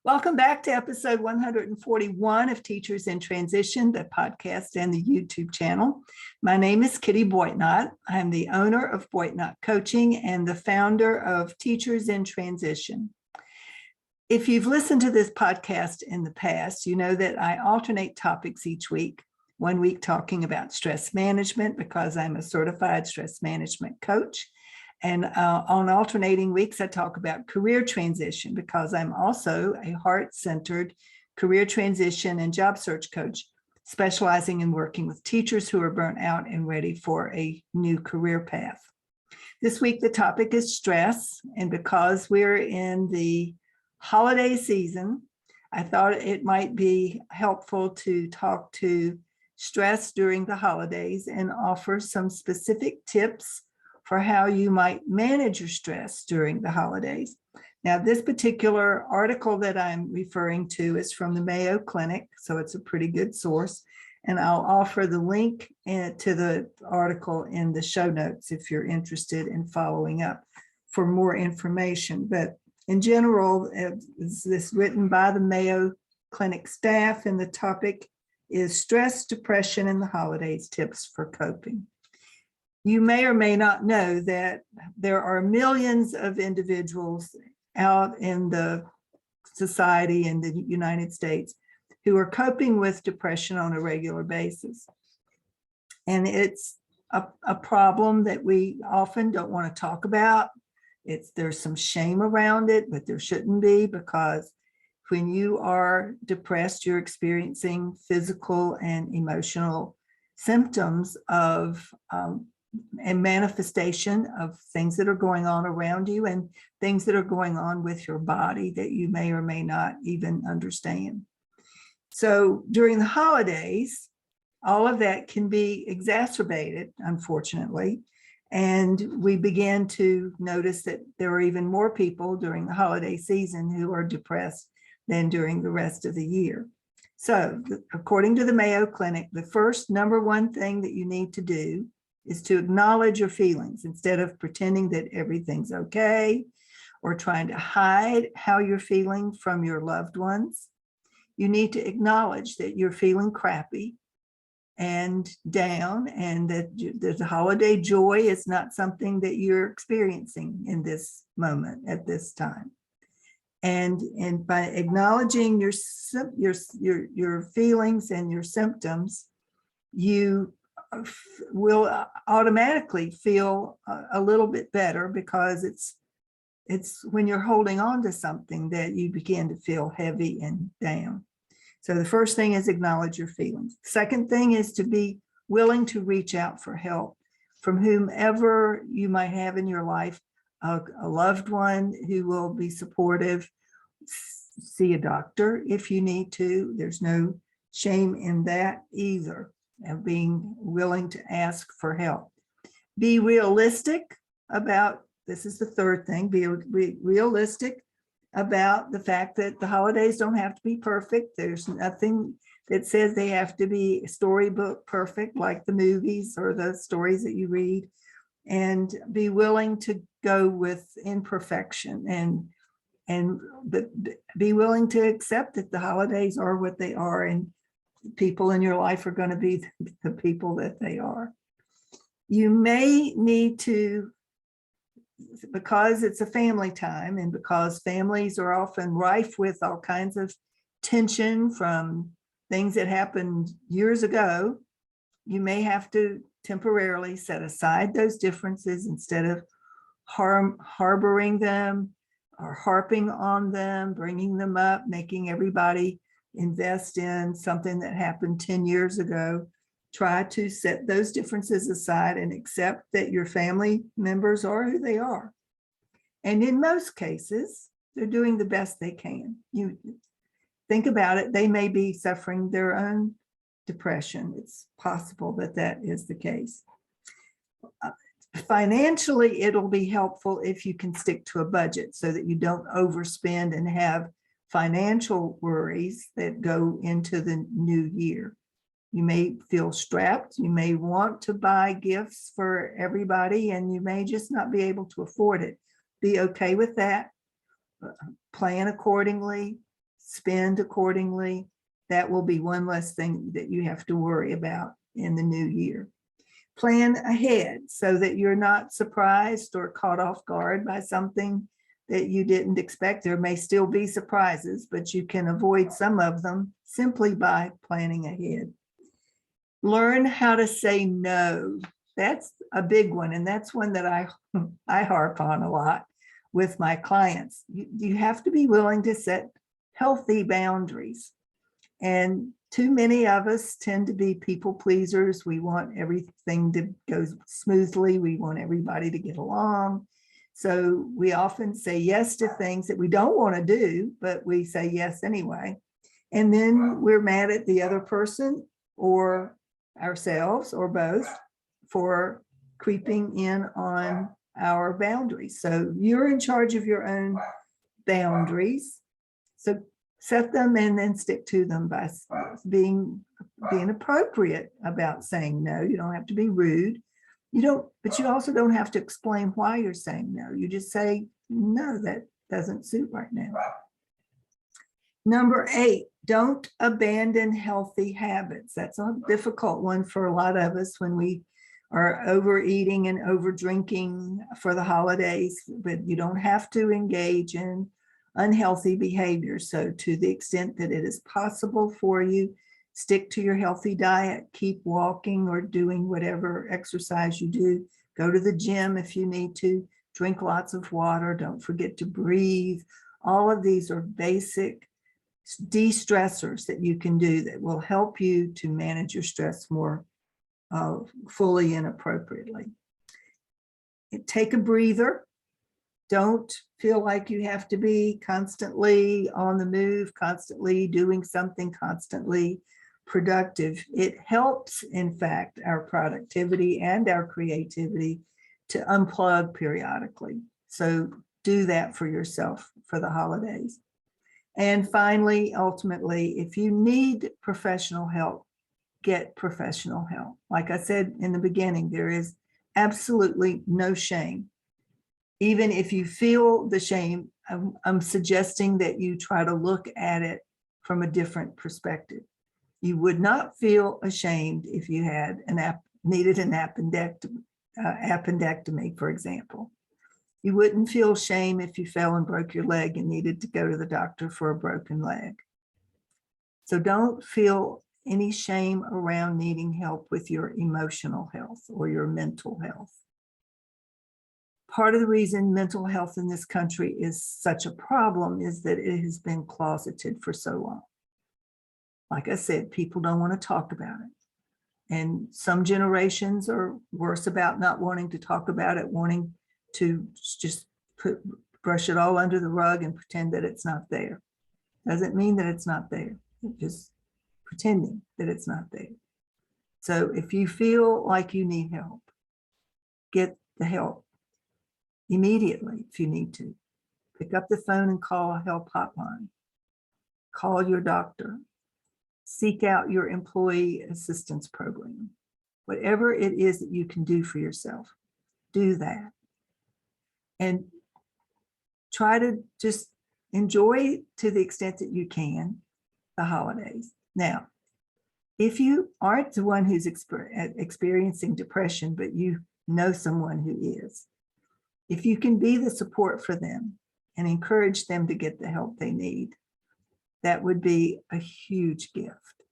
Welcome back to episode 141 of Teachers in Transition, the podcast and the YouTube channel. My name is Kitty Boitnott. I'm the owner of Boitnott Coaching and the founder of Teachers in Transition. If you've listened to this podcast in the past, you know that I alternate topics each week. One week talking about stress management because I'm a certified stress management coach. And on alternating weeks, I talk about career transition because I'm also a heart-centered career transition and job search coach, specializing in working with teachers who are burnt out and ready for a new career path. This week, the topic is stress. And because we're in the holiday season, I thought it might be helpful to talk to stress during the holidays and offer some specific tips for how you might manage your stress during the holidays. Now, this particular article that I'm referring to is from the Mayo Clinic, so it's a pretty good source. And I'll offer the link to the article in the show notes if you're interested in following up for more information. But in general, this is written by the Mayo Clinic staff, and the topic is stress, depression, and the holidays, tips for coping. You may or may not know that there are millions of individuals out in the society in the United States who are coping with depression on a regular basis. And it's a problem that we often don't want to talk about. There's some shame around it, but there shouldn't be, because when you are depressed, you're experiencing physical and emotional symptoms of and manifestation of things that are going on around you and things that are going on with your body that you may or may not even understand. So during the holidays, all of that can be exacerbated, unfortunately. And we begin to notice that there are even more people during the holiday season who are depressed than during the rest of the year. So according to the Mayo Clinic, the first number one thing that you need to do is to acknowledge your feelings instead of pretending that everything's okay or trying to hide how you're feeling from your loved ones. You need to acknowledge that you're feeling crappy and down, and that the holiday joy is not something that you're experiencing in this moment at this time. And by acknowledging your feelings and your symptoms, you will automatically feel a little bit better, because it's when you're holding on to something that you begin to feel heavy and down. So the first thing is acknowledge your feelings. Second thing is to be willing to reach out for help from whomever you might have in your life, a loved one who will be supportive. See a doctor if you need to. There's no shame in that either, of being willing to ask for help. Be realistic about, this is the third thing, be realistic about the fact that the holidays don't have to be perfect. There's nothing that says they have to be storybook perfect, like the movies or the stories that you read. And be willing to go with imperfection and be willing to accept that the holidays are what they are, and people in your life are going to be the people that they are. You may need to, because it's a family time and because families are often rife with all kinds of tension from things that happened years ago, you may have to temporarily set aside those differences instead of harboring them or harping on them, bringing them up, making everybody invest in something that happened 10 years ago. Try to set those differences aside and accept that your family members are who they are. And in most cases, they're doing the best they can. You think about it, they may be suffering their own depression. It's possible that that is the case. Financially, it'll be helpful if you can stick to a budget so that you don't overspend and have financial worries that go into the new year. You may feel strapped. You may want to buy gifts for everybody, and you may just not be able to afford it. Be okay with that. Plan accordingly. spend accordingly. That will be one less thing that you have to worry about in the new year. Plan ahead so that you're not surprised or caught off guard by something that you didn't expect. There may still be surprises, but you can avoid some of them simply by planning ahead. Learn how to say no. That's a big one, and that's one that I harp on a lot with my clients. You have to be willing to set healthy boundaries. And too many of us tend to be people pleasers. We want everything to go smoothly. We want everybody to get along. So we often say yes to things that we don't want to do, but we say yes anyway. And then we're mad at the other person or ourselves or both for creeping in on our boundaries. So you're in charge of your own boundaries. So set them and then stick to them by being appropriate about saying no. You don't have to be rude. But you also don't have to explain why you're saying no. You just say, no, that doesn't suit right now. Number 8, don't abandon healthy habits. That's a difficult one for a lot of us when we are overeating and over drinking for the holidays, but you don't have to engage in unhealthy behavior. So to the extent that it is possible for you, stick to your healthy diet, keep walking or doing whatever exercise you do, go to the gym if you need to, drink lots of water, don't forget to breathe. All of these are basic de-stressors that you can do that will help you to manage your stress more fully and appropriately. Take a breather. Don't feel like you have to be constantly on the move, constantly doing something, constantly productive. It helps, in fact, our productivity and our creativity to unplug periodically. So do that for yourself for the holidays. And finally, ultimately, if you need professional help, get professional help. Like I said in the beginning, there is absolutely no shame. Even if you feel the shame, I'm suggesting that you try to look at it from a different perspective. You would not feel ashamed if you had needed an appendectomy, for example. You wouldn't feel shame if you fell and broke your leg and needed to go to the doctor for a broken leg. So don't feel any shame around needing help with your emotional health or your mental health. Part of the reason mental health in this country is such a problem is that it has been closeted for so long. Like I said, people don't want to talk about it. And some generations are worse about not wanting to talk about it, wanting to just brush it all under the rug and pretend that it's not there. Doesn't mean that it's not there. It's just pretending that it's not there. So if you feel like you need help, get the help immediately if you need to. Pick up the phone and call a help hotline. Call your doctor. Seek out your employee assistance program. Whatever it is that you can do for yourself, do that. And try to just enjoy to the extent that you can the holidays. Now, if you aren't the one who's experiencing depression, but you know someone who is, if you can be the support for them and encourage them to get the help they need, that would be a huge gift,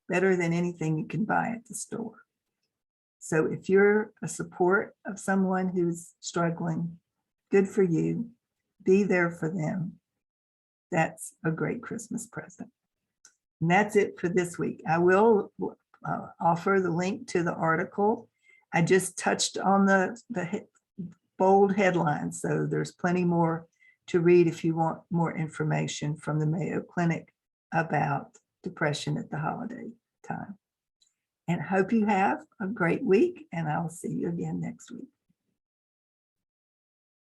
better than anything you can buy at the store. So if you're a support of someone who's struggling, good for you. Be there for them. That's a great Christmas present. And that's it for this week. I will offer the link to the article. I just touched on the bold headlines, so there's plenty more to read if you want more information from the Mayo Clinic about depression at the holiday time. And hope you have a great week, and I'll see you again next week.